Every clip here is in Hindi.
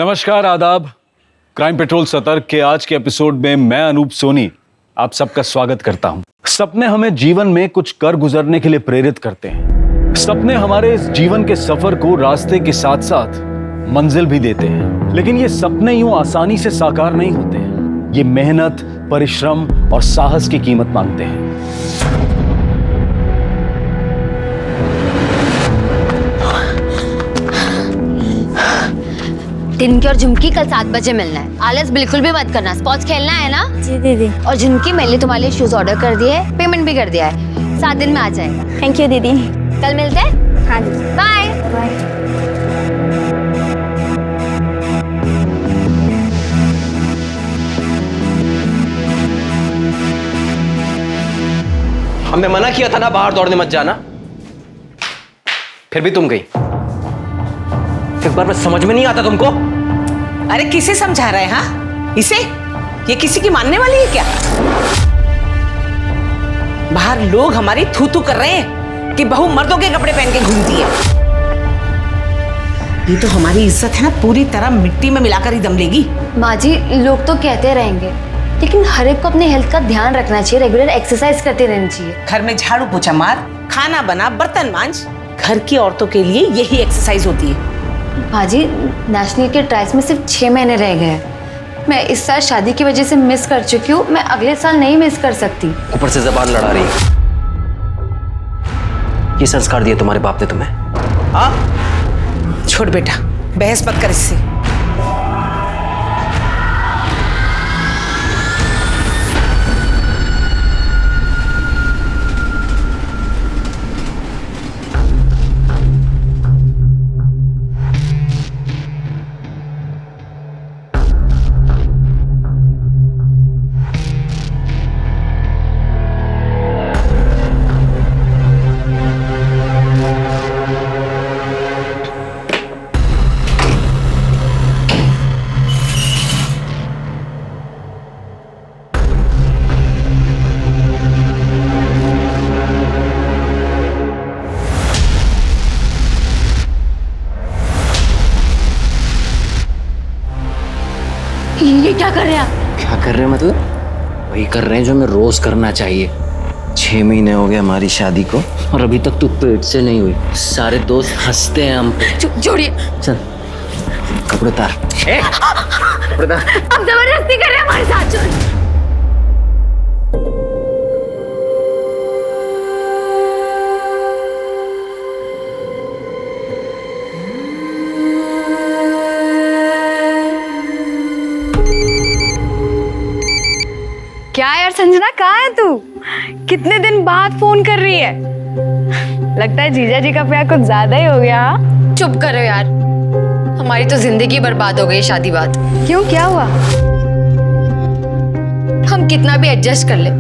नमस्कार, आदाब। क्राइम पेट्रोल सतर्क के आज के एपिसोड में मैं अनूप सोनी आप सबका स्वागत करता हूं। सपने हमें जीवन में कुछ कर गुजरने के लिए प्रेरित करते हैं। सपने हमारे इस जीवन के सफर को रास्ते के साथ साथ मंजिल भी देते हैं, लेकिन ये सपने यूं आसानी से साकार नहीं होते हैं। ये मेहनत, परिश्रम और साहस की कीमत मांगते हैं। टिनकी और झुमकी कल 7 बजे मिलना है। आलस बिल्कुल भी मत करना। स्पॉट्स खेलना है ना? जी दीदी। और झुमकी, मैंने तुम्हारे लिए शूज ऑर्डर कर दिए है, पेमेंट भी कर दिया है। 7 दिन में आ जाएगा। थैंक यू दीदी। कल मिलते हैं। हाँ दीदी। Bye bye. हमने मना किया था ना बाहर दौड़ने मत जाना, फिर भी तुम गई। एक बार बस समझ में नहीं आता तुमको? अरे किसे समझा रहे हैं? हाँ, इसे? ये किसी की मानने वाली है क्या? बाहर लोग हमारी थू थू कर रहे हैं कि बहू मर्दों के कपड़े पहन के घूमती है। ये तो हमारी इज्जत है ना, पूरी तरह मिट्टी में मिलाकर ही दम लेगी। माँ जी, लोग तो कहते रहेंगे, लेकिन हर एक को अपने हेल्थ का ध्यान रखना चाहिए। रेगुलर एक्सरसाइज करते रहनी चाहिए। घर में झाड़ू पोछा मार, खाना बना, बर्तन मांज। घर की औरतों के लिए यही एक्सरसाइज होती है। माँ जी, नेशनल के ट्रायल्स में सिर्फ 6 महीने रह गए हैं। मैं इस साल शादी की वजह से मिस कर चुकी हूँ। मैं अगले साल नहीं मिस कर सकती। ऊपर से जबान लड़ा रही है। ये संस्कार दिए तुम्हारे बाप ने तुम्हें? हाँ? छोड़ बेटा, बहस मत कर इससे। ये क्या कर रहे हैं आप? क्या कर रहे हैं मतलब? वही कर रहे हैं जो हमें रोज करना चाहिए। 6 महीने हो गए हमारी शादी को और अभी तक तू पेट से नहीं हुई। सारे दोस्त हंसते हैं हम पे। जोड़िए। चल कपड़े उतार। कपड़े उतार। आप जबरदस्ती कर रहे हैं हमारे साथ। छोड़। क्या यार संजना, कहाँ है तू? कितने दिन बाद फोन कर रही है? लगता है जीजा जी का प्यार कुछ ज्यादा ही हो गया। हाँ? चुप करो यार, हमारी तो जिंदगी बर्बाद हो गई शादी बाद। क्यों, क्या हुआ? हम कितना भी एडजस्ट कर ले,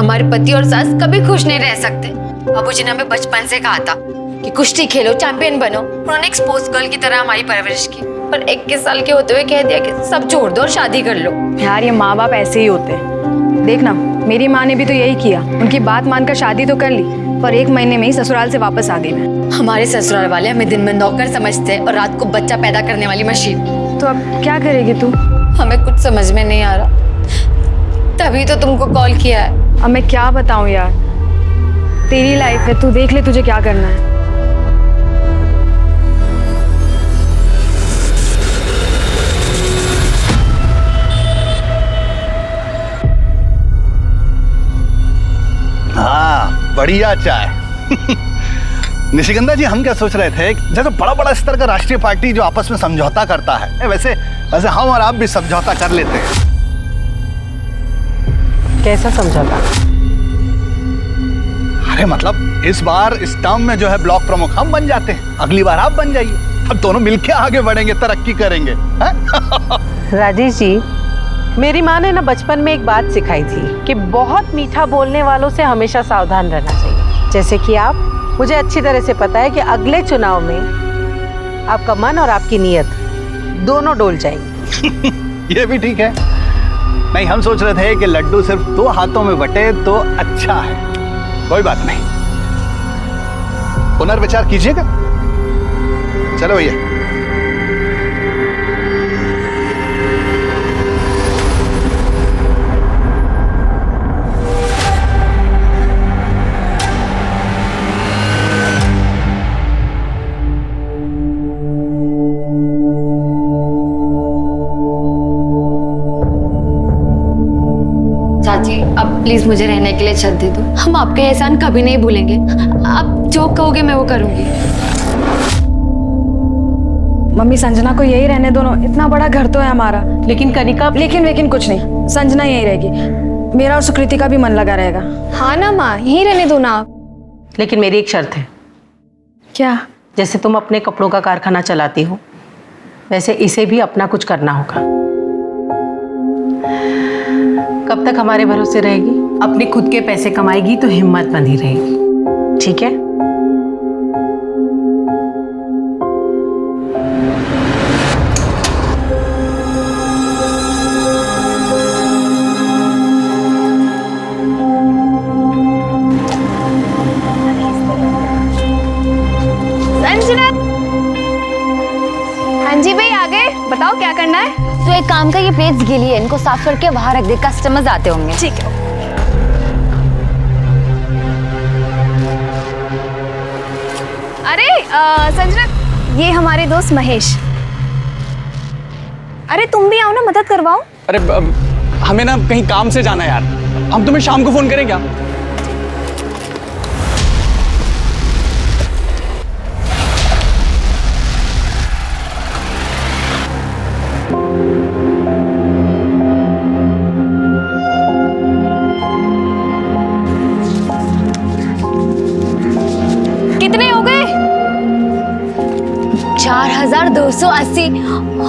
हमारे पति और सास कभी खुश नहीं रह सकते। बाबूजी ने हमें बचपन से कहा था कि कुश्ती खेलो, चैंपियन बनो। उन्होंने एक स्पोर्ट्स गर्ल की तरह हमारी परवरिश की, पर 21 साल के होते हुए कह दिया कि सब छोड़ दो और शादी कर लो। यार ये माँ बाप ऐसे ही होते हैं। देखना, मेरी माँ ने भी तो यही किया। उनकी बात मानकर शादी तो कर ली, पर 1 महीने में ही ससुराल से वापस आ गई मैं। हमारे ससुराल वाले हमें दिन में नौकर समझते हैं और रात को बच्चा पैदा करने वाली मशीन। तो अब क्या करेगी तू? हमें कुछ समझ में नहीं आ रहा, तभी तो तुमको कॉल किया है। अब मैं क्या बताऊं यार, तेरी लाइफ है, तू देख ले तुझे क्या करना है। हाँ, बढ़िया चाय। निशिगंधा जी, हम क्या सोच रहे थे, जैसे बड़ा बड़ा स्तर का राष्ट्रीय पार्टी जो आपस में समझौता करता है, वैसे हम और आप भी समझौता कर लेते हैं। कैसा समझौता? अरे मतलब इस बार इस टर्म में जो है ब्लॉक प्रमुख हम बन जाते हैं, अगली बार आप बन जाइए। अब दोनों मिलके आगे बढ़ेंगे, तरक्की करेंगे। राजेश जी, मेरी माँ ने ना बचपन में एक बात सिखाई थी कि बहुत मीठा बोलने वालों से हमेशा सावधान रहना चाहिए। जैसे कि आप, मुझे अच्छी तरह से पता है कि अगले चुनाव में आपका मन और आपकी नीयत दोनों डोल जाएंगी। ये भी ठीक है। नहीं, हम सोच रहे थे कि लड्डू सिर्फ 2 हाथों में बटे तो अच्छा है। कोई बात नहीं, पुनर्विचार कीजिएगा। चलो भैया। प्लीज मुझे रहने के लिए छत दे दो। हम आपके एहसान कभी नहीं भूलेंगे। आप जो कहोगे मैं वो करूंगी। मम्मी संजना को यही रहने दो ना, इतना बड़ा घर तो है हमारा। लेकिन कनिका, लेकिन कुछ नहीं, संजना यही रहेगी। मेरा और सुकृति का भी मन लगा रहेगा। हाँ ना माँ, यहीं रहने दो ना आप। लेकिन मेरी एक शर्त है। क्या? जैसे तुम अपने कपड़ों का कारखाना चलाती हो, वैसे इसे भी अपना कुछ करना होगा। कब तक हमारे भरोसे रहेगी? अपने खुद के पैसे कमाएगी तो हिम्मत बंधी रहेगी, ठीक है? संजना, हाँ जी भाई, आ गए। बताओ क्या करना है? तो एक काम का, ये प्लेट्स गीली है, इनको साफ करके बाहर रख दे, कस्टमर्स आते होंगे। ठीक है। अरे संजना, ये हमारे दोस्त महेश। अरे तुम भी आओ ना, मदद करवाओ। अरे हमें ना कहीं काम से जाना है यार, हम तुम्हें शाम को फोन करें क्या? कितने हो गए? 4280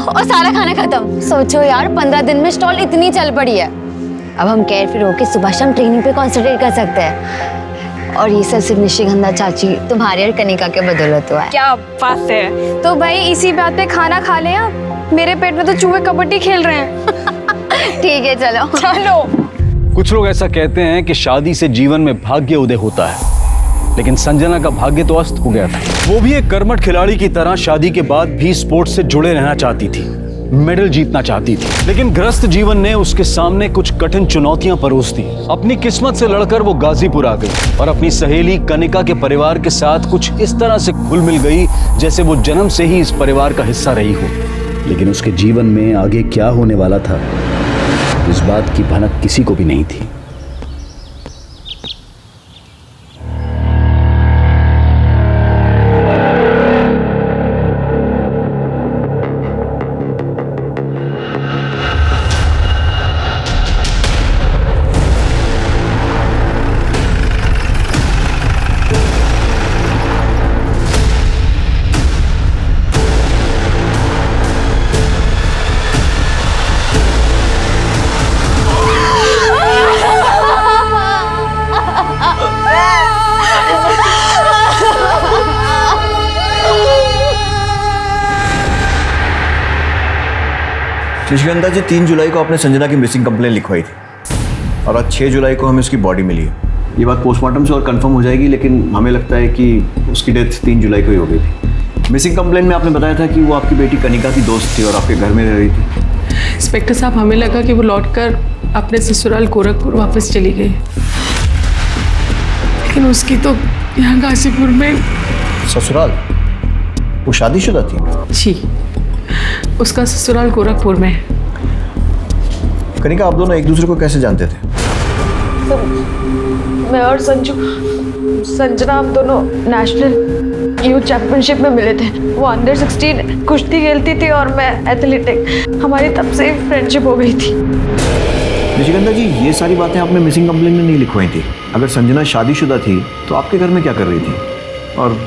और सारा खाना खत्म। सोचो यार, 15 दिन में स्टॉल इतनी चल पड़ी है। अब हम केयर फ्री होकर सुबह शाम ट्रेनिंग पे कॉन्सेंट्रेट कर सकते हैं। और ये सब सिर्फ निशिगंधा चाची, तुम्हारी और कनिका के बदौलत हुआ है। क्या बात है। तो भाई इसी बात पे खाना खा लें आप। मेरे पेट में तो चूहे कबड्डी खेल रहे हैं। ठीक है, चलो चलो। कुछ लोग ऐसा कहते हैं कि शादी से जीवन में भाग्य उदय होता है, लेकिन संजना का भाग्य तो अस्त हो गया था। वो भी एक कर्मठ खिलाड़ी की तरह शादी के बाद भी स्पोर्ट्स से जुड़े रहना चाहती थी, मेडल जीतना चाहती थी। लेकिन ग्रस्त जीवन ने उसके सामने कुछ कठिन चुनौतियां परोस दी। अपनी किस्मत से लड़कर वो गाजीपुर आ गई और अपनी सहेली कनिका के परिवार के साथ कुछ इस तरह से घुल मिल गई जैसे वो जन्म से ही इस परिवार का हिस्सा रही हो। लेकिन उसके जीवन में आगे क्या होने वाला था, इस बात की भनक किसी को भी नहीं थी। निशिगंधा जी, 3 जुलाई को आपने संजना की मिसिंग कंप्लेन लिखवाई थी और आज 6 जुलाई को हमें उसकी बॉडी मिली है। ये बात पोस्टमार्टम से और कंफर्म हो जाएगी, लेकिन हमें लगता है कि उसकी डेथ 3 जुलाई को ही हो गई थी। मिसिंग कंप्लेन में आपने बताया था कि वो आपकी बेटी कनिका की दोस्त थी और आपके घर में रह रही थी। इंस्पेक्टर साहब, हमें लगा कि वो लौटकर अपने ससुराल गोरखपुर वापस चली गई, लेकिन उसकी तो यहाँ गाजीपुर में। ससुराल? वो शादीशुदा थी? जी, उसका ससुराल गोरखपुर में है। कनिका, आप दोनों एक दूसरे को कैसे जानते थे? तो मैं और संजना हम दोनों नेशनल यूथ चैंपियनशिप में मिले थे। वो अंडर 16 कुश्ती खेलती थी और मैं एथलेटिक। हमारी तब से फ्रेंडशिप हो गई थी। निशिगंधा जी, ये सारी बातें आपने मिसिंग कंप्लेन में नहीं लिखवाई थी। अगर संजना शादीशुदा थी तो आपके घर में क्या कर रही थी और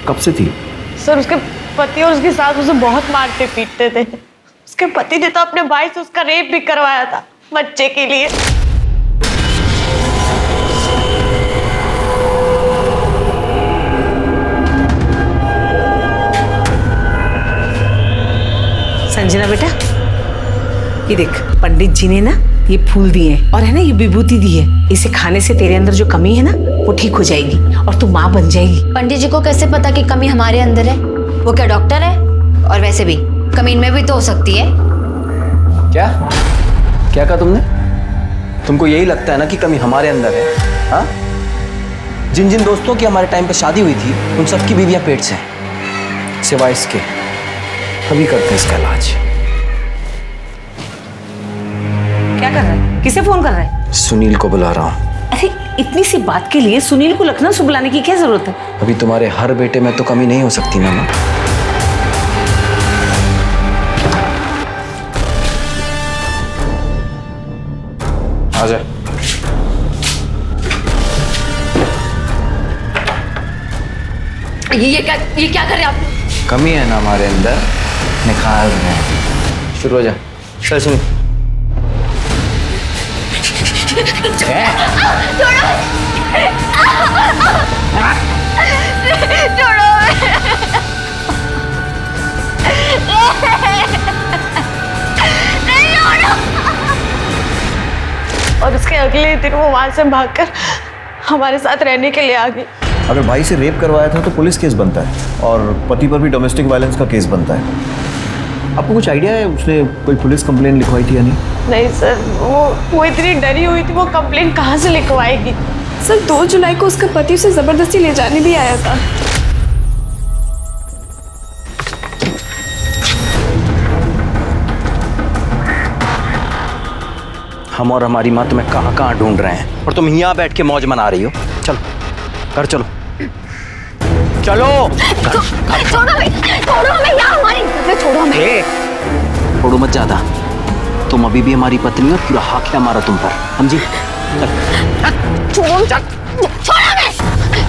कब से थी? सर, उसके पति और उसकी सास उसे बहुत मारते पीटते थे। उसके पति ने तो अपने भाई से उसका रेप भी करवाया था बच्चे के लिए। संजना बेटा, ये देख, पंडित जी ने ना ये फूल दिए और है ना ये विभूति दी है। इसे खाने से तेरे अंदर जो कमी है ना वो ठीक हो जाएगी और तू माँ बन जाएगी। पंडित जी को कैसे पता कि कमी हमारे अंदर है? वो क्या डॉक्टर है? और वैसे भी कमी इनमें भी तो हो सकती है। क्या क्या कहा तुमने? तुमको यही लगता है ना कि कमी हमारे अंदर है? हाँ, जिन जिन दोस्तों की हमारे टाइम पे शादी हुई थी उन सबकी बीवियां पेट से हैं, सिवाय इसके। अभी करते हैं इसका इलाज। क्या कर रहा है? किसे फोन कर रहा है? सुनील को बुला रहा हूँ। अरे इतनी सी बात के लिए सुनील को लखनऊ से बुलाने की क्या जरूरत है? अभी तुम्हारे हर बेटे में तो कमी नहीं हो सकती ना माँ। आजा। ये क्या कर रहे हैं आप? कमी है ना हमारे अंदर, निखार रहे हैं। शुरू हो जा। चल सुन। और उसके अगले दिन वो वहां से भागकर हमारे साथ रहने के लिए आ गई। अगर भाई से रेप करवाया था तो पुलिस केस बनता है और पति पर भी डोमेस्टिक वायलेंस का केस बनता है। आपको कुछ आइडिया है उसने कोई पुलिस कंप्लेंट लिखवाई थी या नहीं? नहीं सर, वो इतनी डरी हुई थी, वो कंप्लेंट कहाँ से लिखवाएगी? सर 2 जुलाई को उसका पति उसे जबरदस्ती ले जाने भी आया था। हम और हमारी माँ तुम्हें कहाँ कहाँ ढूंढ रहे हैं और तुम यहाँ बैठ के मौज मना रही हो। चलो घर चलो, चलो। छोड़ो हमें यार, हमारी छोड़ो हमें। छोड़ो मत ज्यादा, तुम अभी भी हमारी पत्नी हो, पूरा हक है हमारा तुम पर, समझी? छोड़ो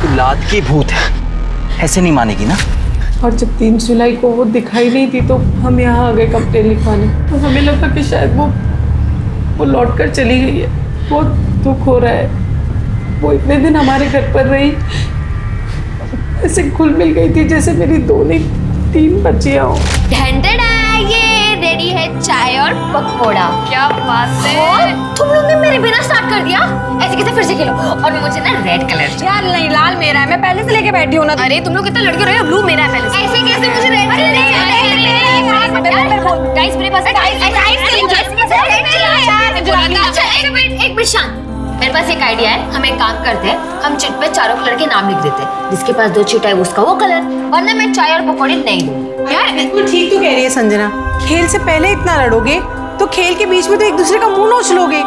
तू लात की भूत है, ऐसे नहीं मानेगी ना। और जब 3 जुलाई को वो दिखाई नहीं थी तो हम यहाँ आ गए कंप्लेन लिखवाने। तो हमें लगा कि शायद वो लौट कर चली गई है। बहुत दुख हो रहा है। वो इतने दिन हमारे घर पर रही, ऐसे घुल मिल गई थी जैसे मेरी 2 नहीं 3 बच्चियां हो। ये रेडी है चाय और पकौड़ा। क्या बात है, तुम लोग ने मेरे बिना स्टार्ट कर दिया। ऐसे कैसे फिर से खेलो? और मुझे ना रेड कलर यार। नहीं, लाल मेरा है, मैं पहले से लेके बैठी हूँ ना। अरे तुम लोग कितने लड़के रहे हो, ब्लू मेरा है पहले से। ऐसे कैसे मुझे रेड कलर? गाइस मेरे पास एक मिनट शांत। मेरे पास एक आइडिया है, हम एक काम करते हैं, हम चिट पे चारों कलर के नाम लिख देते हैं। जिसके पास 2 चिट है उसका वो कलर, वरना मैं चाय और पकौड़े नहीं दूंगी। यार बिल्कुल ठीक तो कह रही है संजना। खेल से पहले इतना लड़ोगे तो खेल के बीच में तो एक दूसरे का मुंह नोच लोगे।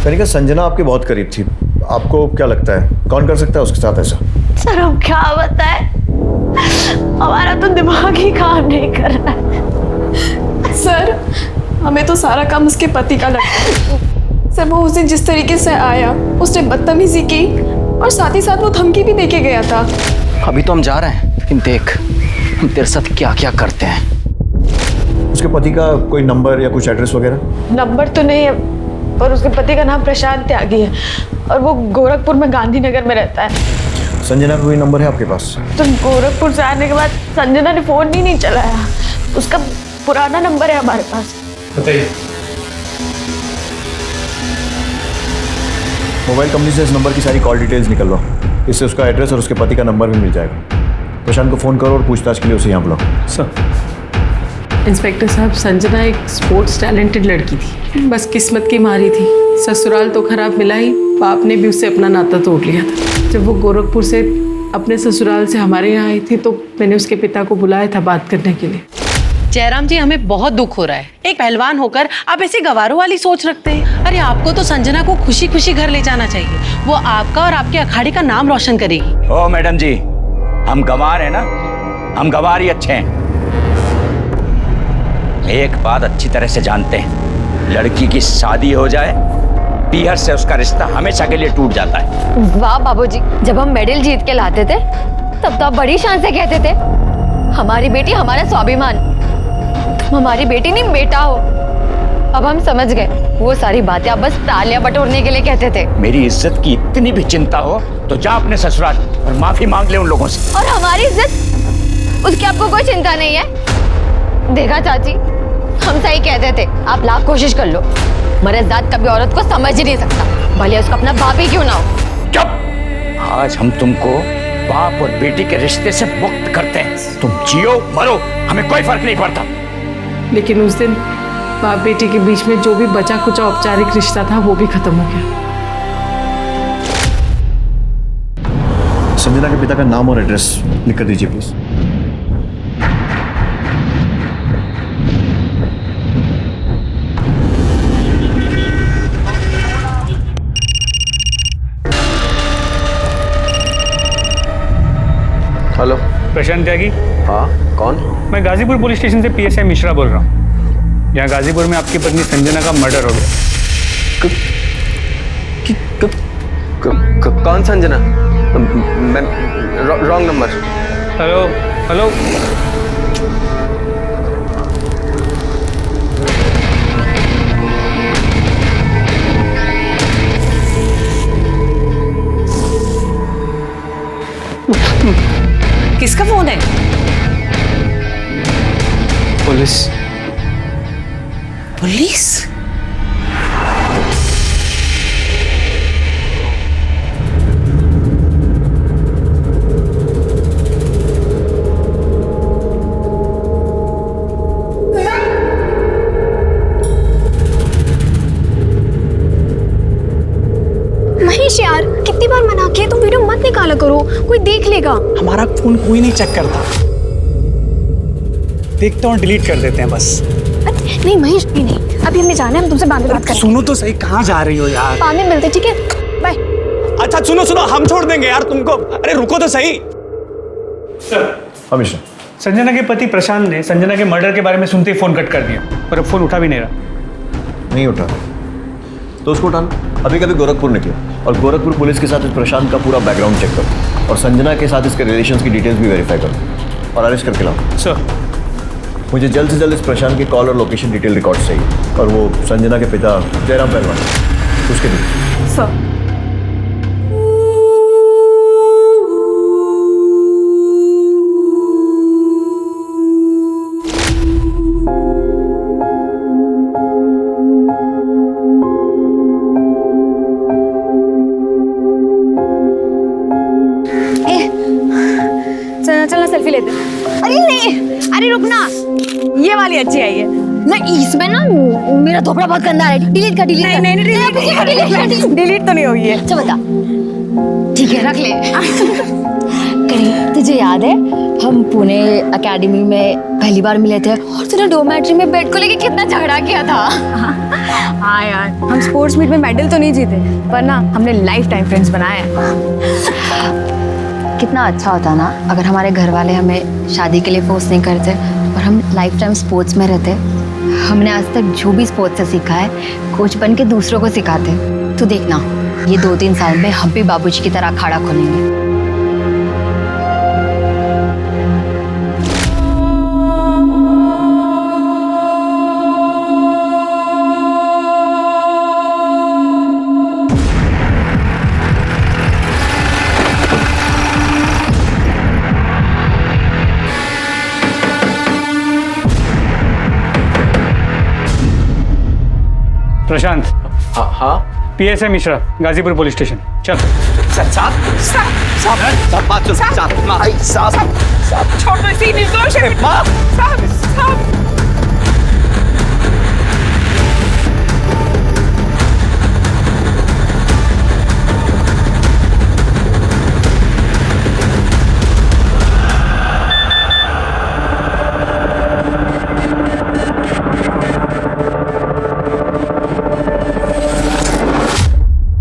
कनिका, संजना आपके बहुत करीब थी, आपको क्या लगता है कौन कर सकता है उसके साथ ऐसा? सर हम क्या बताएं, हमारा तो दिमाग ही काम नहीं कर रहा है। सर हमें तो सारा काम उसके पति का लगता है। सर वो उस दिन जिस तरीके से आया, उसने बदतमीजी की और साथ ही साथ वो धमकी भी देके गया था। अभी तो हम जा रहे हैं, लेकिन देख हम तेरे साथ क्या क्या करते हैं। उसके पति का कोई नंबर या कुछ एड्रेस वगैरह? नंबर तो नहीं है, पर उसके पति का नाम प्रशांत त्यागी है और वो गोरखपुर में गांधीनगर में रहता है। संजना का कोई नंबर है आपके पास? तो गोरखपुर से आने के बाद संजना ने फोन ही नहीं चलाया। उसका पुराना नंबर है हमारे पास। बताइए। मोबाइल कंपनी से इस नंबर की सारी कॉल डिटेल्स निकलवाओ, इससे उसका एड्रेस और उसके पति का नंबर भी मिल जाएगा। प्रशांत को फ़ोन करो और पूछताछ के लिए उसे यहाँ बुलाओ। सर इंस्पेक्टर साहब, संजना एक स्पोर्ट्स टैलेंटेड लड़की थी, बस किस्मत की मारी थी। ससुराल तो खराब मिला ही, बाप ने भी उससे अपना नाता तोड़ लिया था। जब वो गोरखपुर से अपने ससुराल से हमारे यहाँ आई थी तो मैंने उसके पिता को बुलाया था बात करने के लिए। जयराम जी, हमें बहुत दुख हो रहा है। एक पहलवान होकर आप ऐसे गवारों वाली सोच रखते हैं। अरे आपको तो संजना को खुशी खुशी घर ले जाना चाहिए। वो आपका और आपके अखाड़े का नाम रोशन करेगी। ओ मैडम जी, हम गंवार हैं ना, हम गंवार ही अच्छे हैं। एक बात अच्छी तरह से जानते हैं, लड़की की शादी हो जाए पीहर से उसका रिश्ता हमेशा के लिए टूट जाता है। वाह बाबूजी, जब हम मेडल जीत के लाते थे तब तो आप बड़ी शान से कहते थे हमारी बेटी हमारा स्वाभिमान, तुम हमारी बेटी नहीं बेटा हो। अब हम समझ गए, वो सारी बातें आप बस तालियां बटोरने के लिए कहते थे। मेरी इज्जत की इतनी भी चिंता हो तो जा अपने ससुराल और माफी मांग ले उन लोगों से। और हमारी इज्जत, उसकी आपको कोई चिंता नहीं है? देखा चाची, हम सही कहते थे, आप लाख कोशिश कर लो, मर्दात कभी औरत को समझ ही नहीं सकता, भले उसका अपना बाप ही क्यों ना हो। चुप! आज हम तुमको बाप और बेटी के रिश्ते से मुक्त करते हैं। तुम जियो मरो, हमें कोई फर्क नहीं पड़ता। लेकिन उस दिन बाप बेटी के बीच में जो भी बचा कुचा औपचारिक रिश्ता था वो भी खत्म हो गया। संजना के पिता का नाम और एड्रेस लिख कर दीजिए प्लीज। हेलो। प्रशांत त्यागी? हाँ, कौन? मैं गाजीपुर पुलिस स्टेशन से पीएसआई मिश्रा बोल रहा हूँ। यहाँ गाजीपुर में आपकी पत्नी संजना का मर्डर हो गया। कौन संजना? मैं रॉन्ग नंबर। Hello hello. किसका फोन है? पुलिस। पुलिस? महेश यार, कितनी बार मना किया, तुम वीडियो मत निकाला करो, कोई देख लेगा। हमारा फोन कोई नहीं चेक करता, देखते हैं और डिलीट कर देते हैं बस। नहीं महेश, नहीं अभी हमें जाना है, हम तुमसे बाद में बात करेंगे। सुनो तो सही, कहाँ जा रही हो यार? बाद में मिलते, ठीक है, बाय। अच्छा सुनो सुनो, हम छोड़ देंगे यार तुमको। अरे रुको तो सही। हमेशा संजना के पति प्रशांत ने संजना के मर्डर के बारे में सुनते ही फोन कट कर दिया और अब फोन उठा भी नहीं रहा। नहीं उठा तो उसको उठाना। अभी कभी गोरखपुर निकले और गोरखपुर पुलिस के साथ इस प्रशांत का पूरा बैकग्राउंड चेक करो और संजना के साथ इसके रिलेशंस की डिटेल्स भी वेरीफाई करो और अरेस्ट करके लाओ। सर, मुझे जल्द से जल्द इस प्रशांत के कॉल और लोकेशन डिटेल रिकॉर्ड चाहिए और वो संजना के पिता जयराम पहलवान उसके भी। सर चलना सेल्फी लेते। अरे नहीं, अरे रुकना, ये वाली अच्छी आई है। नहीं, इसमें ना मेरा थोपड़ा बहुत गंदा है। डिलीट कर, डिलीट कर। नहीं डिलीट तो नहीं हुई है। चल बता। ठीक है, रख ले। करीब तुझे याद है हम पुणे एकेडमी में पहली बार मिले थे और तूने डोमेट्री में बेड को लेके कितना झगड़ा किया था। हाँ यार, हम स्पोर्ट्स मीट में मेडल तो नहीं जीते पर ना हमने लाइफ टाइम फ्रेंड्स बनाए हैं। कितना अच्छा होता ना अगर हमारे घर वाले हमें शादी के लिए फोर्स नहीं करते और हम लाइफ टाइम स्पोर्ट्स में रहते। हमने आज तक जो भी स्पोर्ट्स से सीखा है कोच बन के दूसरों को सिखाते। तू देखना, ये 2-3 साल में हम भी बाबूजी की तरह अखाड़ा खोलेंगे। प्रशांत। हाँ, PSI Mishra, Ghazipur police station. चल। छोड़ दो इसे, निर्दोष है। साहब।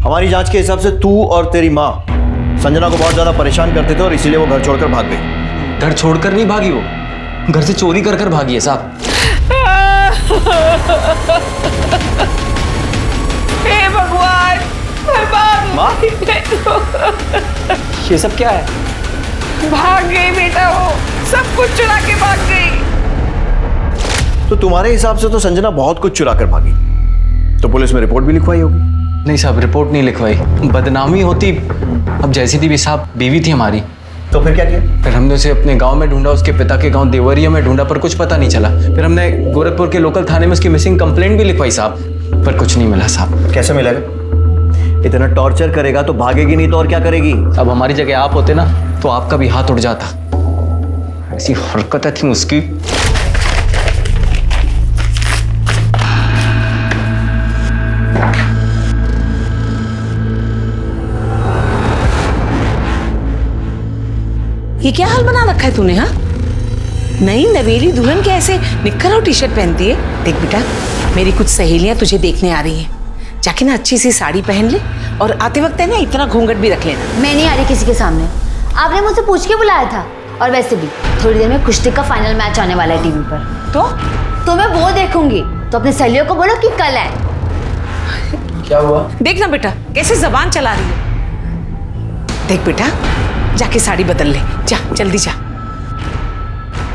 हमारी जांच के हिसाब से तू और तेरी माँ संजना को बहुत ज्यादा परेशान करते थे और इसीलिए वो घर छोड़कर भाग गई। घर छोड़कर नहीं भागी, वो घर से चोरी कर कर भागी है साहब। हे भगवान, माँ, ये सब क्या है? भाग गई बेटा, वो सब कुछ चुरा के भाग गई। तो तुम्हारे हिसाब से तो संजना बहुत कुछ चुरा कर भागी, तो पुलिस में रिपोर्ट भी लिखवाई होगी। नहीं साहब, रिपोर्ट नहीं लिखवाई, बदनामी होती। अब जैसी थी भी साहब, बीवी थी हमारी। तो फिर क्या किया? फिर हमने उसे अपने गांव में ढूंढा, उसके पिता के गांव देवरिया में ढूंढा, पर कुछ पता नहीं चला। फिर हमने गोरखपुर के लोकल थाने में उसकी मिसिंग कंप्लेंट भी लिखवाई साहब, पर कुछ नहीं मिला साहब। कैसे मिलेगा? इतना टॉर्चर करेगा तो भागेगी नहीं तो और क्या करेगी? अब हमारी जगह आप होते ना तो आपका भी हाथ उठ जाता। ऐसी हरकतें थी उसकी। ये क्या हाल बना रखा है तूने? हाँ, नई नवेली दुल्हन के ऐसे निक्कर और टी शर्ट पहनती है। देख बेटा, मेरी कुछ सहेलियां तुझे देखने आ रही हैं, जाके ना अच्छी सी साड़ी पहन ले और आते वक्त है ना इतना घूंघट भी रख लेना। मैं नहीं आ रही किसी के सामने, आपने मुझसे पूछ के बुलाया था और वैसे भी थोड़ी देर में कुश्ती का फाइनल मैच आने वाला है टीवी पर। तो मैं वो देखूंगी। तो अपने सहेलियों को बोलो कि कल है। क्या हुआ? देख ना बेटा कैसे जबान चला रही है। देख बेटा जाके साड़ी बदल ले, जा जल्दी जा।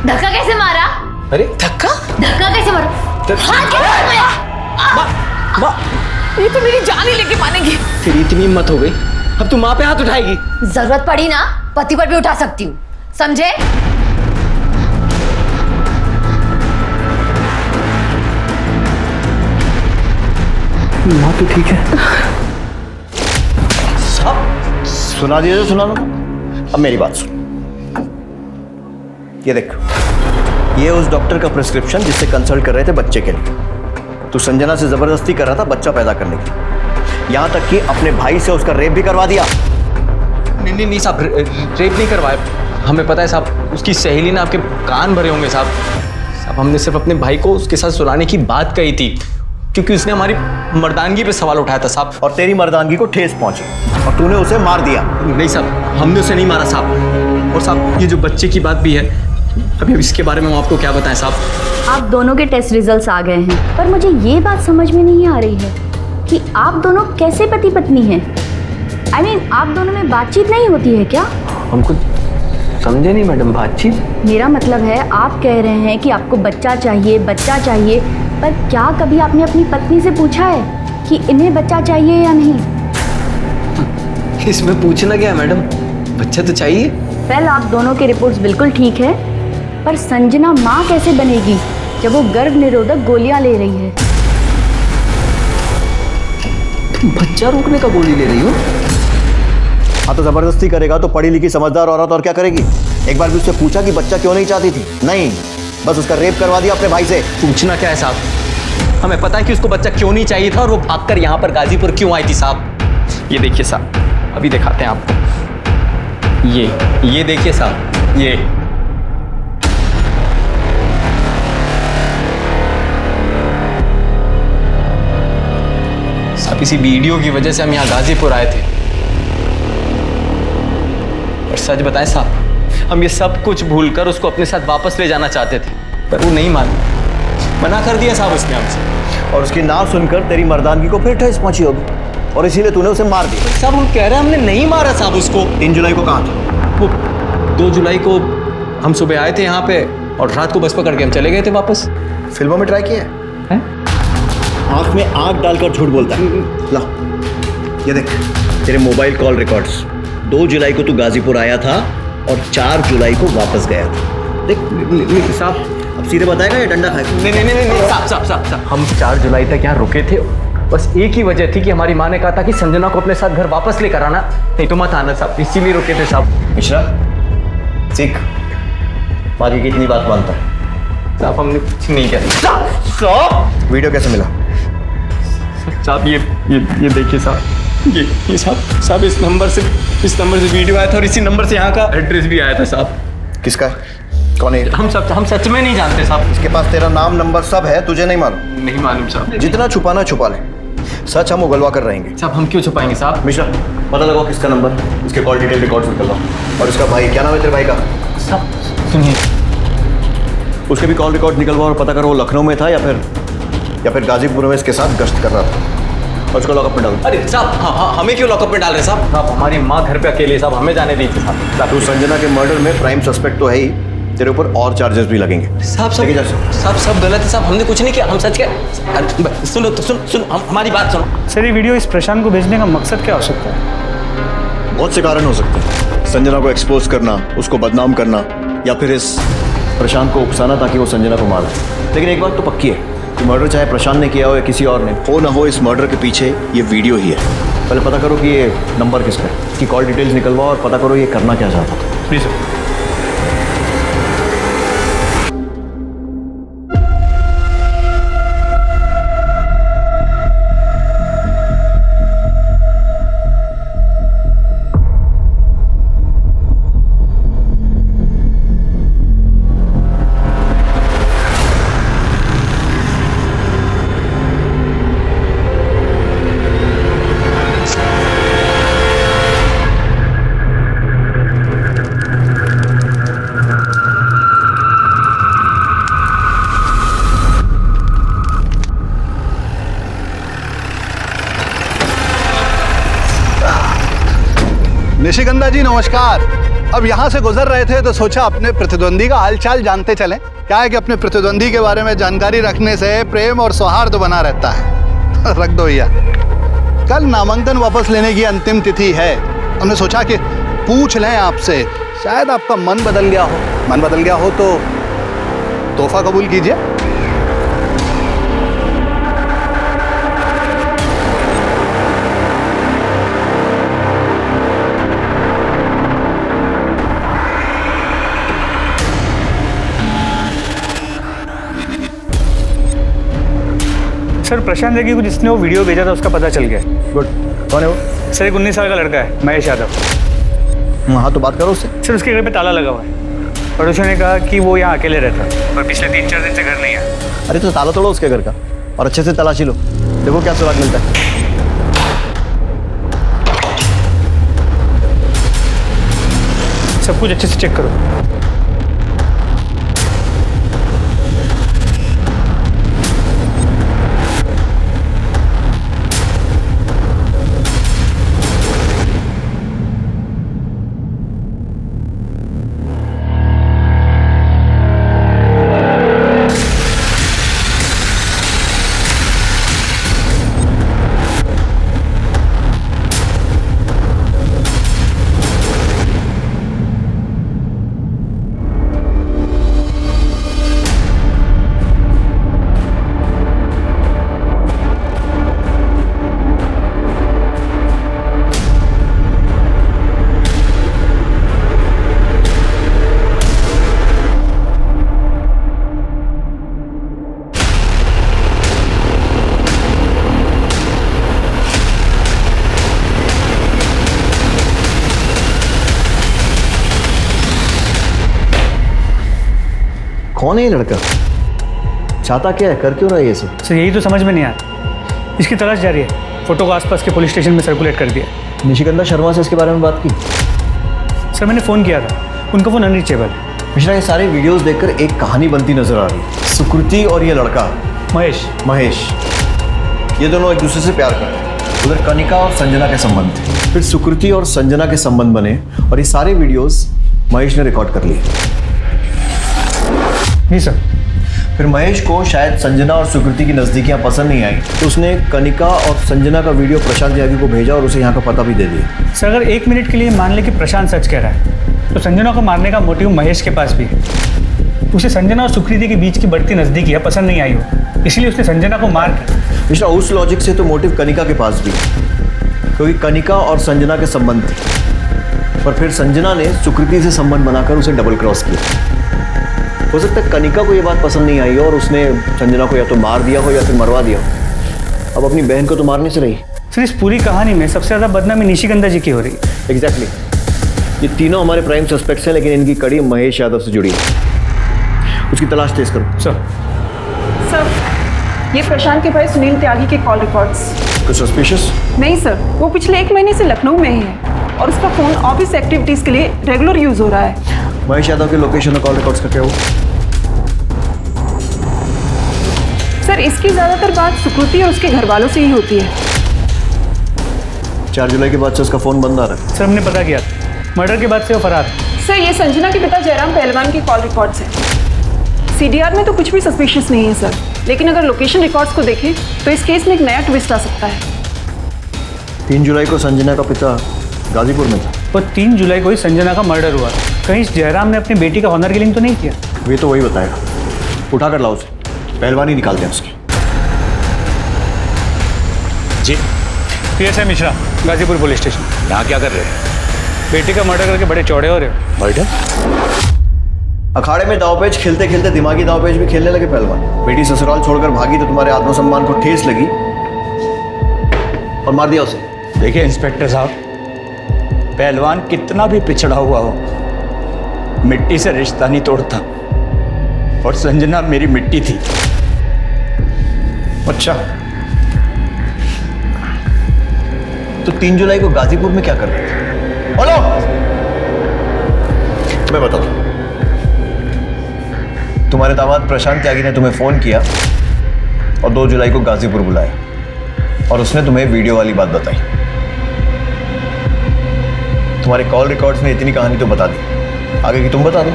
धक्का कैसे मारा? अरे धक्का कैसे मारा? हाथ कैसे मारा? ये तो मेरी जान ही लेके मानेगी। तेरी इतनी हिम्मत हो गई, अब तू माँ पे हाथ उठाएगी? जरूरत पड़ी ना पति पर भी उठा सकती हूँ, समझे? माँ तो ठीक है। सब सुना दिया तो सुना लो। अब मेरी बात सुन। ये देख, ये उस डॉक्टर का प्रिस्क्रिप्शन जिससे कंसल्ट कर रहे थे बच्चे के लिए। तू संजना से जबरदस्ती कर रहा था बच्चा पैदा करने की, यहां तक कि अपने भाई से उसका रेप भी करवा दिया। नहीं साहब, रेप नहीं करवाया। हमें पता है साहब, उसकी सहेली ने आपके कान भरे होंगे साहब। हमने सिर्फ अपने भाई को उसके साथ सुलाने की बात कही थी, क्योंकि उसने हमारी मर्दानगी पे सवाल उठाया था साहब। और तेरी मर्दानगी को ठेस पहुंची और तूने उसे मार दिया। नहीं साहब, हमने उसे नहीं मारा साहब। और साहब ये जो बच्चे की बात भी है, अभी इसके बारे में हम आपको क्या बताएं साहब। आप दोनों के टेस्ट रिजल्ट्स आ गए हैं, पर मुझे ये बात समझ में नहीं आ रही है कि आप दोनों कैसे पति पत्नी हैं। I mean, आप दोनों में बातचीत नहीं होती है क्या? हमको समझे नहीं मैडम, बातचीत? मेरा मतलब है आप कह रहे हैं कि आपको बच्चा चाहिए, पर क्या कभी आपने अपनी पत्नी से पूछा है कि इन्हें बच्चा चाहिए या नहीं? इसमें पूछना क्या है मैडम, बच्चा तो चाहिए। वेल, आप दोनों की रिपोर्ट्स बिल्कुल ठीक है, पर संजना माँ कैसे बनेगी जब वो गर्भ निरोधक गोलियां ले रही है? बच्चा रोकने का गोली ले रही हो? हाँ तो जबरदस्ती करेगा तो पढ़ी लिखी समझदार औरत और क्या करेगी? एक बार भी उससे पूछा कि बच्चा क्यों नहीं चाहती थी? नहीं, बस उसका रेप करवा दिया अपने भाई से। पूछना क्या है साहब, हमें पता है कि उसको बच्चा क्यों नहीं चाहिए था और वो भागकर यहाँ पर गाजीपुर क्यों आई थी साहब। ये देखिए साहब, अभी दिखाते हैं आपको। ये देखिए साहब, ये साहब इसी वीडियो की वजह से हम यहाँ गाजीपुर आए थे। और सच बताएं साहब, हम ये सब कुछ भूलकर उसको अपने साथ वापस ले जाना चाहते थे, पर वो नहीं मानी, मना कर दिया साहब उसने हमसे। और उसकी ना सुनकर तेरी मर्दानगी को फिर ठेस पहुंची होगी और इसीलिए तूने उसे मार दिया। साहब हम कह रहे हैं हमने नहीं मारा साहब उसको। 3 जुलाई को कहाँ था वो? 2 जुलाई को हम सुबह आए थे यहाँ पे और रात को बस पकड़ के हम चले गए थे वापस। फिल्मों में ट्राई किया है? आँख में आँख डालकर झूठ बोलता है। ला ये देख, तेरे मोबाइल कॉल रिकॉर्ड्स। 2 जुलाई को तू गाजीपुर आया था और 4 जुलाई को वापस गया था। देख साहब, अब सीधे बताएगा या डंडा खाएगा? नहीं साहब, हम 4 जुलाई तक यहाँ रुके थे, बस एक ही वजह थी कि हमारी माँ ने कहा था कि संजना को अपने साथ घर वापस लेकर आना, नहीं तो मत आना साहब, इसीलिए रुके थे साहब। मिश्रा सीख, बाकी कितनी बात मानता है साहब? हमने कुछ नहीं किया। वीडियो कैसे मिला साहब? ये देखिए साहब, ये साहब इस नंबर से वीडियो आया था और इसी नंबर से यहाँ का एड्रेस भी आया था साहब। किसका है? कौन है? हम सच में नहीं जानते साहब। इसके पास तेरा नाम नंबर सब है, तुझे नहीं मालूम? नहीं मालूम साहब। जितना छुपाना छुपा ले, सच हम उगलवा कर रहेंगे साहब। हम क्यों छुपाएंगे साहब? मिश्रा पता लगाओ किसका नंबर, इसके कॉल डिटेल रिकॉर्ड निकलवाओ। और इसका भाई, क्या नाम है तेरे भाई का? साहब सुनिए, उसके भी कॉल रिकॉर्ड निकलवाओ और पता करो वो लखनऊ में था या फिर गाजीपुर में इसके साथ गश्त कर रहा था। और उसको लॉकअप में डालो। अरे साहब, हाँ, हमें क्यों लॉकअप में डाल रहे साहब? साहब हमारी माँ घर पे अकेले साहब, हमें जाने दीजिए साहब। तू संजना के मर्डर में प्राइम सस्पेक्ट तो है ही, तेरे ऊपर और चार्जेस भी लगेंगे साहब। सब गलत है साहब, हमने कुछ नहीं किया, हम सच के। सुनो तो सुन हमारी बात सुनो। सर ये वीडियो इस प्रशांत को भेजने का मकसद क्या हो सकता है? बहुत से कारण हो सकते हैं। संजना को एक्सपोज करना, उसको बदनाम करना, या फिर इस प्रशांत को उकसाना ताकि वो संजना को मारे। लेकिन एक बात तो पक्की है कि मर्डर चाहे प्रशांत ने किया हो या किसी और ने, हो ना हो, इस मर्डर के पीछे ये वीडियो ही है। पहले पता करो कि ये नंबर किसका है, इसकी कॉल डिटेल्स निकलवाओ और पता करो ये करना क्या चाहता था। Please sir. निशिगंधा जी नमस्कार। अब यहाँ से गुजर रहे थे तो सोचा अपने प्रतिद्वंदी का हालचाल जानते चलें। क्या है कि अपने प्रतिद्वंदी के बारे में जानकारी रखने से प्रेम और सौहार्द बना रहता है। रख दो भैया। कल नामांकन वापस लेने की अंतिम तिथि है। हमने सोचा कि पूछ लें आपसे, शायद आपका मन बदल गया हो। मन बदल गया हो तो तोहफा कबूल कीजिए। सर प्रशांत रेड्डी को जिसने वो वीडियो भेजा था उसका पता चल गया। गुड। कौन है वो? सर एक 19 साल का लड़का है, महेश यादव। हाँ तो बात करो उससे। सर उसके घर पे ताला लगा हुआ है। पड़ोसियों ने कहा कि वो यहाँ अकेले रहता है और पिछले 3-4 दिन से घर नहीं आया। अरे तो ताला तोड़ो उसके घर का और अच्छे से तलाशी लो, देखो क्या सुराग मिलता है। सब कुछ अच्छे से चेक करो। कौन है ये लड़का? चाहता क्या है, कर क्यों रहा है ये सब? सर यही तो समझ में नहीं आया। इसकी तलाश जारी है। फोटो को आसपास के पुलिस स्टेशन में सर्कुलेट कर दिया। निशिगंधा शर्मा से इसके बारे में बात की? सर मैंने फ़ोन किया था, उनका फ़ोन अनरीचेबल है। मिश्रा, ये सारे वीडियोस देखकर एक कहानी बनती नजर आ रही है। सुकृति और ये लड़का महेश, ये दोनों एक दूसरे से प्यार करते हैं। उधर कनिका और संजना के संबंध थे, फिर सुकृति और संजना के संबंध बने और ये सारे वीडियोस महेश ने रिकॉर्ड कर लिए। जी सर। फिर महेश को शायद संजना और सुकृति की नज़दीकियाँ पसंद नहीं आई तो उसने कनिका और संजना का वीडियो प्रशांत त्यागी को भेजा और उसे यहाँ का पता भी दे दिया। सर अगर 1 मिनट के लिए मान ले कि प्रशांत सच कह रहा है तो संजना को मारने का मोटिव महेश के पास भी है। उसे संजना और सुकृति के बीच की बढ़ती नज़दीकियाँ पसंद नहीं आई हो, इसलिए उसने संजना को मार के। मिश्रा, उस लॉजिक से तो मोटिव कनिका के पास भी, क्योंकि कनिका और संजना के संबंध थे, पर फिर संजना ने सुकृति से संबंध बनाकर उसे डबल क्रॉस किया। हो सकता है कनिका को ये बात पसंद नहीं आई और उसने संजना को या तो मार दिया हो या फिर मरवा दिया हो। अब अपनी बहन को तो मारने से रही। सर इस पूरी कहानी में सबसे ज़्यादा बदनामी निशिगंधा जी की हो रही है। एग्जैक्टली। ये तीनों हमारे प्राइम सस्पेक्ट्स हैं, लेकिन इनकी कड़ी महेश यादव से जुड़ी है। उसकी तलाश तेज करो। सर ये प्रशांत के भाई सुनील त्यागी के कॉल रिकॉर्ड्स। कुछ सस्पिशियस? नहीं सर, वो पिछले 1 महीने से लखनऊ में ही है और उसका फ़ोन ऑफिस एक्टिविटीज़ के लिए रेगुलर यूज़ हो रहा है। महेश यादव के लोकेशन और कॉल रिकॉर्ड्स का क्या हो? सर इसकी ज़्यादातर बात सुकृति और उसके घर वालों से ही होती है। 4 जुलाई के बाद से उसका फ़ोन बंद आ रहा है। सर हमने पता किया, मर्डर के बाद से वो फरार है। सर ये संजना के पिता जयराम पहलवान की कॉल रिकॉर्ड्स हैं। CDR में तो कुछ भी सस्पिशियस नहीं है सर, लेकिन अगर लोकेशन रिकॉर्ड्स को देखें तो इस केस में एक नया ट्विस्ट आ सकता है। 3 जुलाई को संजना का पिता गाजीपुर में था और 3 जुलाई को ही संजना का मर्डर हुआ। कहीं जयराम ने अपनी बेटी का ऑनर किलिंग तो नहीं किया? वे तो वही बताएगा। उठा कर लाओ उसे, पहलवानी निकालते हैं उसकी। जी PSI Mishra, Ghazipur police station. यहाँ क्या कर रहे हैं? बेटी का मर्डर करके बड़े चौड़े हो रहे हो। मर्डर? अखाड़े में दावपेच खेलते खेलते दिमागी दावपेच भी खेलने लगे पहलवान। बेटी ससुराल छोड़कर भागी तो तुम्हारे आत्मसम्मान को ठेस लगी और मार दिया उसे। देखिए इंस्पेक्टर साहब, पहलवान कितना भी पिछड़ा हुआ हो, मिट्टी से रिश्ता नहीं तोड़ता, और संजना मेरी मिट्टी थी। अच्छा, तो 3 जुलाई को गाजीपुर में क्या कर रहे थे? बोलो, मैं बताता हूं। तुम्हारे दामाद प्रशांत त्यागी ने तुम्हें फोन किया और 2 जुलाई को गाजीपुर बुलाया और उसने तुम्हें वीडियो वाली बात बताई। तुम्हारे कॉल रिकॉर्ड्स में इतनी कहानी तो बता दी, आगे की तुम बता दो।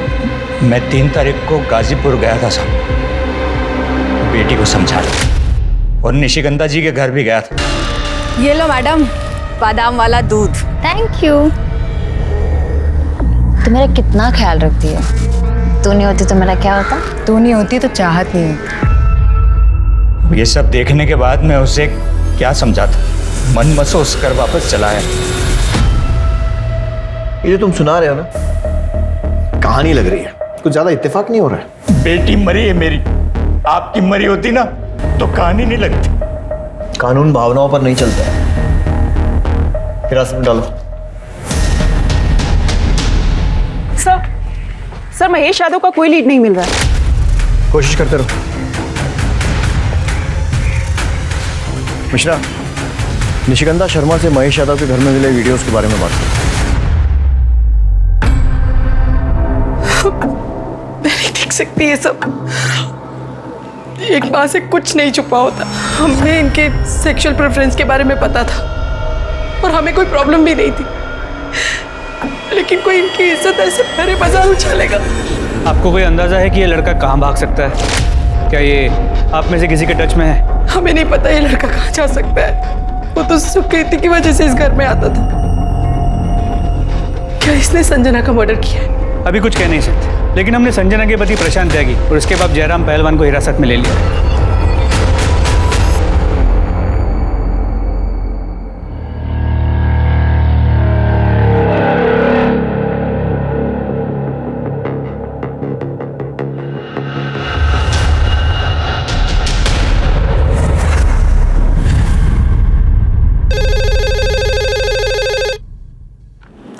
मैं 3 तारीख को गाजीपुर गया था साहब, बेटी को समझाने, और निशिगंधा जी के घर भी गया था। ये लो मैडम, बादाम वाला दूध। Thank you. तू मेरा कितना ख्याल रखती है। तू नहीं होती तो मेरा क्या होता? तू नहीं होती तो चाहत नहीं होती। ये सब देखने के बाद मैं उसे क्या समझाता, मन महसूस कर वापस चला आया। ये जो तुम सुना रहे हो ना, कहानी लग रही है, कुछ ज्यादा इत्तेफाक नहीं हो रहा है। बेटी मरी है मेरी, आपकी मरी होती ना तो कहानी नहीं लगती। कानून भावनाओं पर नहीं चलता है। हिरासत में डालो। सर महेश यादव का कोई लीड नहीं मिल रहा है। कोशिश करते रहो। मिश्रा, निशिगंधा शर्मा से महेश यादव के घर में मिले वीडियोस के बारे में बात करो। मैं नहीं देख सकती ये सब। एक माँ से कुछ नहीं छुपा होता। हमें इनके सेक्सुअल प्रेफरेंस के बारे में पता था और हमें कोई प्रॉब्लम भी नहीं थी, लेकिन कोई इनकी इज्जत ऐसे भरे बाजार उछालेगा। आपको कोई अंदाजा है कि ये लड़का कहाँ भाग सकता है? क्या ये आप में से किसी के टच में है? हमें नहीं पता ये लड़का कहाँ जा सकता है। वो तो सुकृति की वजह से इस घर में आता था। क्या इसने संजना का मर्डर किया है? अभी कुछ कह नहीं सकते, लेकिन हमने संजना के पति प्रशांत त्यागी और उसके बाद जयराम पहलवान को हिरासत में ले लिया।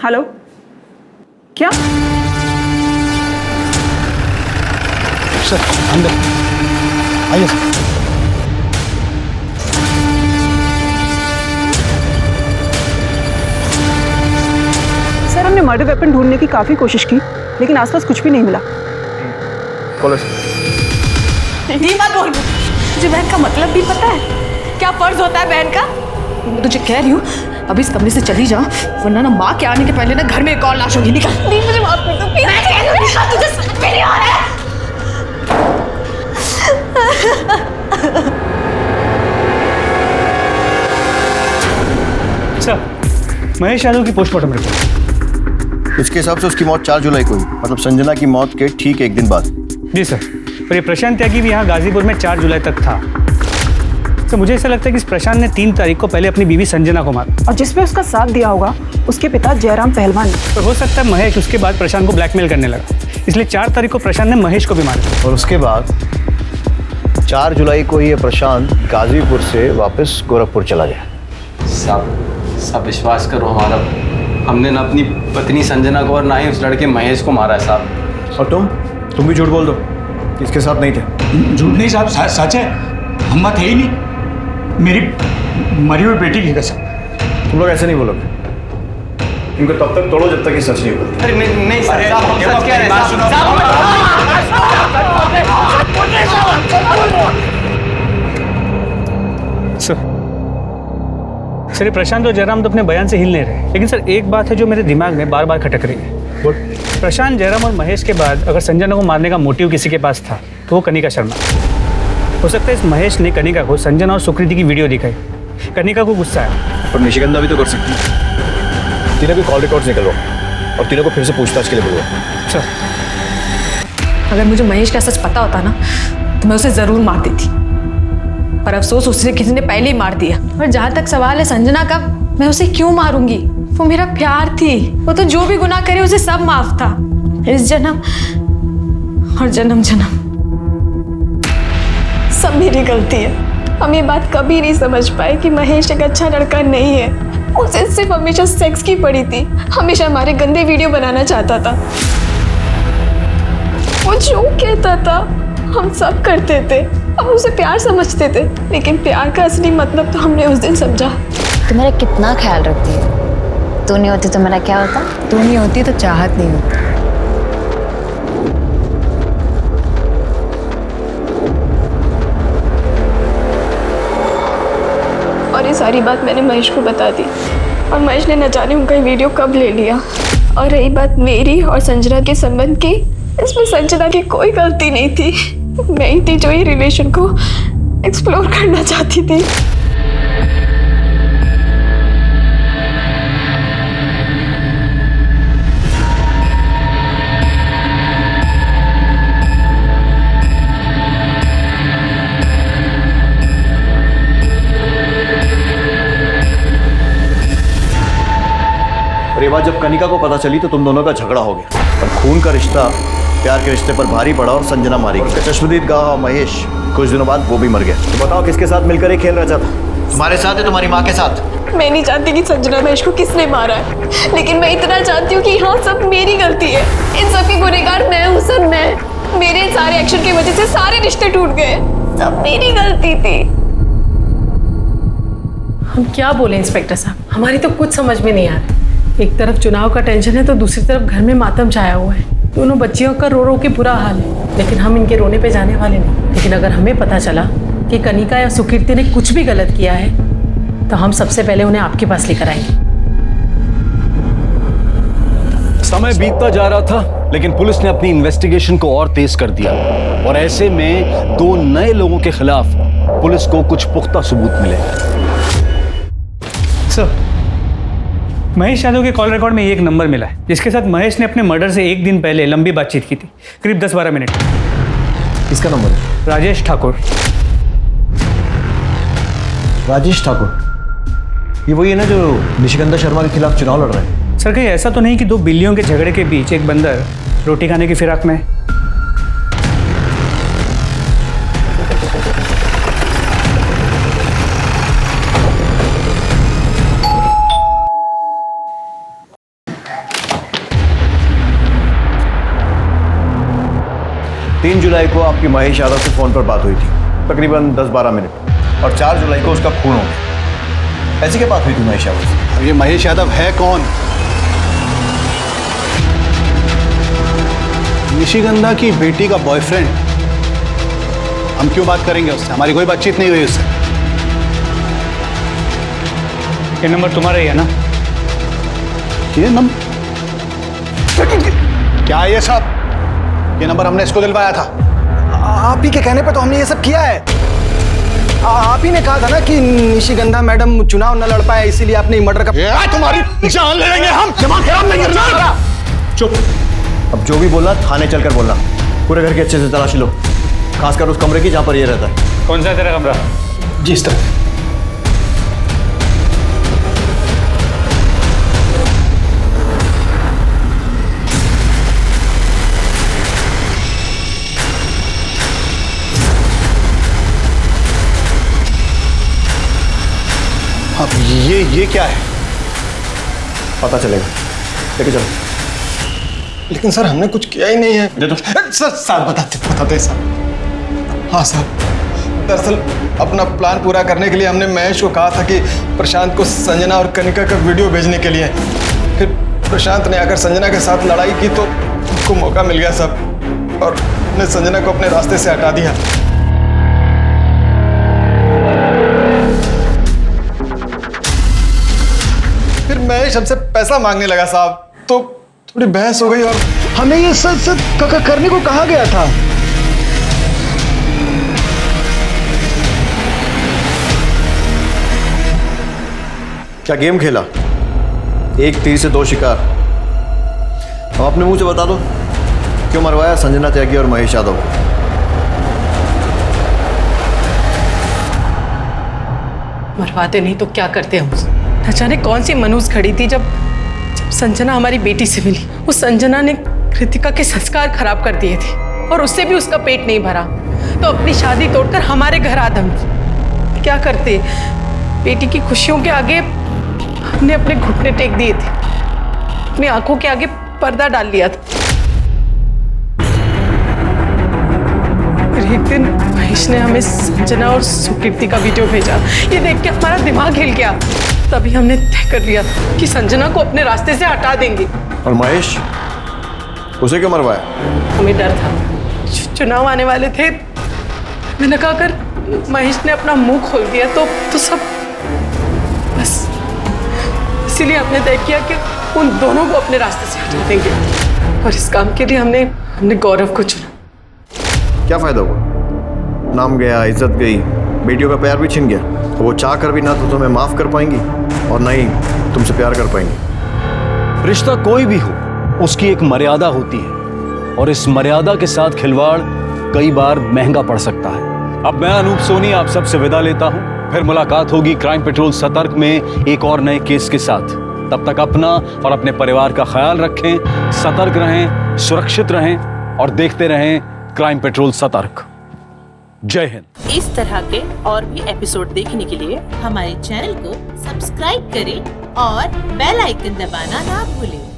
हेलो, क्या? सर अंदर आइए सर। सर हमने मर्डर वेपन ढूंढने की काफी कोशिश की, लेकिन आसपास कुछ भी नहीं मिला। नहीं मत बोल, तुझे बहन का मतलब भी पता है? क्या फर्ज होता है बहन का? मैं तुझे कह रही हूँ अभी इस कमरे से चली जा, वरना ना माँ के आने के पहले ना घर में एक और लाश होगी। निकल। प्लीज मुझे माफ कर दो। मैं कह रही हूँ निकल, तुझे समझ में नहीं आ रहा है। सर, महेश यादव की पोस्टमार्टम रिपोर्ट। इसके हिसाब से उसकी मौत 4 जुलाई को हुई, मतलब संजना की मौत के ठीक एक दिन बाद। जी सर, और ये प्रशांत त्यागी भी यहाँ गाजीपुर में 4 जुलाई तक था। तो मुझे ऐसा लगता है कि इस प्रशांत ने 3 तारीख को पहले अपनी बीवी संजना को मारा, और जिसपे उसका साथ दिया होगा उसके पिता जयराम पहलवान ने। तो हो सकता है महेश उसके बाद प्रशांत को ब्लैकमेल करने लगा, इसलिए 4 तारीख को प्रशांत ने महेश को भी मारा। और उसके बाद 4 जुलाई को ये प्रशांत गाजीपुर से वापस गोरखपुर चला गया। साहब विश्वास करो हमारा, हमने ना अपनी पत्नी संजना को और ना ही उस लड़के महेश को मारा है साहब। और तुम भी झूठ बोल दो, इसके साथ नहीं थे। झूठ नहीं साहब, सच है, हम थे ही नहीं। मेरी मरी हुई बेटी की कसम। तुम लोग ऐसे नहीं बोलोगे, इनको तब तक तोड़ो जब तक ये सच नहीं बोलते। अरे नहीं सर, हम सच कह रहे हैं। सर ये प्रशांत और जयराम तो अपने बयान से हिल नहीं रहे, लेकिन सर एक बात है जो मेरे दिमाग में बार बार खटक रही है। प्रशांत, जयराम और महेश के बाद अगर संजना को मारने का मोटिव किसी के पास था तो वो कनिका शर्मा। हो सकता है इस महेश ने कनिका को संजना और सुकृति की वीडियो दिखाई, कनिका को गुस्सा आया। और निशिगंधा भी तो कर सकती है। तीनों के कॉल रिकॉर्ड्स निकलवाओ और तीनों को फिर से पूछताछ के लिए बुलवाओ। सर, अगर मुझे महेश का सच पता होता ना तो मैं उसे जरूर मार देती, पर अफसोस उसे किसी ने पहले ही मार दिया। और जहाँ तक सवाल है संजना का, मैं उसे क्यों मारूंगी? वो मेरा प्यार थी, वो तो जो भी गुनाह करे उसे सब माफ था, इस जन्म और जन्म जन्म सब मेरी गलती है। हम ये बात कभी नहीं समझ पाए कि महेश एक अच्छा लड़का नहीं है। उसे सिर्फ हमेशा सेक्स की पड़ी थी, हमेशा हमारे गंदे वीडियो बनाना चाहता था। वो जो कहता था हम सब करते थे, हम उसे प्यार समझते थे, लेकिन प्यार का असली मतलब तो हमने उस दिन समझा। तू मेरा कितना ख्याल रखती है। तू नहीं होती तो मेरा क्या होता? तू नहीं होती तो चाहत नहीं होती। और ये सारी बात मैंने महेश को बता दी। और महेश ने न जाने उनका ये वीडियो कब ले लिया। और रही बात मेरी और संजना के संबंध की, इसमें संजना की कोई गलती नहीं थी। मैं ही थी जो ये रिलेशन को एक्सप्लोर करना चाहती थी। और ये बात जब कनिका को पता चली तो तुम दोनों का झगड़ा हो गया और खून का रिश्ता प्यार के रिश्ते पर भारी पड़ा और संजना मारी गई। चश्मदीद गाँव महेश कुछ दिनों बाद वो भी मर गया। तो बताओ किसके साथ मिलकर ये खेल रहा था? तुम्हारे साथ है, तुम्हारी माँ के साथ? मैं नहीं जानती कि संजना महेश को किसने मारा है, लेकिन मैं इतना जानती हूँ कि हाँ सब मेरी गलती है। इन सब की गुनहगार मैं हूँ सर। मैं मेरे सारे एक्शन की वजह से सारे रिश्ते टूट गए। सब मेरी गलती थी। हम क्या बोले इंस्पेक्टर साहब, हमारी तो कुछ समझ में नहीं आ रहा। एक तरफ चुनाव का टेंशन है तो दूसरी तरफ घर में मातम छाया हुआ है। दोनों बच्चियों का रो रो के बुरा हाल है, लेकिन हम इनके रोने पे जाने वाले नहीं। लेकिन अगर हमें पता चला कि कनिका या सुकीर्ति ने कुछ भी गलत किया है तो हम सबसे पहले उन्हें आपके पास लेकर आएंगे। समय बीतता जा रहा था, लेकिन पुलिस ने अपनी इन्वेस्टिगेशन को और तेज कर दिया और ऐसे में 2 नए लोगों के खिलाफ पुलिस को कुछ पुख्ता सबूत मिले। सर, महेश यादव के कॉल रिकॉर्ड में एक नंबर मिला है जिसके साथ महेश ने अपने मर्डर से एक दिन पहले लंबी बातचीत की थी, करीब 10-12 मिनट। किसका नंबर है? राजेश ठाकुर। राजेश ठाकुर, ये वही है ना जो निशिगंधा शर्मा के खिलाफ चुनाव लड़ रहे हैं? सर, कहीं ऐसा तो नहीं कि 2 बिल्लियों के झगड़े के बीच एक बंदर रोटी खाने की फिराक में है? तीन जुलाई को आपकी महेश यादव से फोन पर बात हुई थी, तकरीबन 10-12 मिनट, और 4 जुलाई को उसका खून हो गया। ऐसी क्या बात हुई थी महेश यादव से? ये महेश यादव है कौन? निशिगंधा की बेटी का बॉयफ्रेंड। हम क्यों बात करेंगे उससे? हमारी कोई बातचीत नहीं हुई उससे। ये नंबर तुम्हारा ही है ना? ये नंबर क्या है ये सब? ये नंबर हमने इसको दिलवाया था। आप ही के कहने पर तो हमने ये सब किया है। आप ही ने कहा था ना कि निशिगंधा मैडम चुनाव न लड़ पाए, इसीलिए आपने मर्डर का। तुम्हारी जान ले लेंगे हम। दिमाग खराब नहीं करना। चुप। अब जो भी बोलना थाने चलकर बोलना। पूरे घर की अच्छे से तलाशी लो, खासकर उस कमरे की जहां पर ये रहता है। कौन सा तेरा कमरा? जी इस तरह। अब ये क्या है? पता चलेगा, लेके चलो। लेकिन सर हमने कुछ किया ही नहीं है। दे दो। सर साहब बताते साहब। हाँ साहब, दरअसल अपना प्लान पूरा करने के लिए हमने महेश को कहा था कि प्रशांत को संजना और कनिका का वीडियो भेजने के लिए। फिर प्रशांत ने आकर संजना के साथ लड़ाई की तो उसको मौका मिल गया साहब, और उसने संजना को अपने रास्ते से हटा दिया। फिर महेश हमसे पैसा मांगने लगा साहब, तो थोड़ी बहस हो गई और हमें ये सच करने को कहा गया था। क्या गेम खेला? एक तीर से 2 शिकार। अब अपने मुंह से बता दो, क्यों मरवाया संजना त्यागी और महेश यादव को? मरवाते नहीं तो क्या करते हम? न जाने कौन सी मनूस खड़ी थी जब संजना हमारी बेटी से मिली। उस संजना ने कृतिका के संस्कार खराब कर दिए थे और उससे भी उसका पेट नहीं भरा, तो अपनी शादी तोड़कर हमारे घर आदम। क्या करते? बेटी की खुशियों के आगे हमने अपने घुटने टेक दिए थे, अपनी आंखों के आगे पर्दा डाल लिया था। फिर एक दिन महेश ने हमें संजना और सुकीर्ति का वीडियो भेजा। ये देख के हमारा दिमाग हिल गया। तभी हमने तय कर लिया था कि संजना को अपने रास्ते से हटा देंगे। और महेश, उसे क्यों मरवाया? हमें डर था, चुनाव आने वाले थे। मैंने कहा अगर महेश ने अपना मुंह खोल दिया तो सब बस इसीलिए हमने तय किया कि उन दोनों को अपने रास्ते से हटा देंगे और इस काम के लिए हमने गौरव को चुना। क्या फायदा हुआ? नाम गया, इज्जत गई, बेटियों का प्यार भी छिन गया। वो चाह कर भी ना तो तुम्हें माफ कर पाएंगी और ना ही तुमसे प्यार कर पाएंगी। रिश्ता कोई भी हो, उसकी एक मर्यादा होती है और इस मर्यादा के साथ खिलवाड़ कई बार महंगा पड़ सकता है। अब मैं अनूप सोनी आप सबसे विदा लेता हूं। फिर मुलाकात होगी क्राइम पेट्रोल सतर्क में एक और नए केस के साथ। तब तक अपना और अपने परिवार का ख्याल रखें, सतर्क रहें, सुरक्षित रहें और देखते रहें क्राइम पेट्रोल सतर्क। जय हिंद। इस तरह के और भी एपिसोड देखने के लिए हमारे चैनल को सब्सक्राइब करें और बेल आइकन दबाना ना भूलें।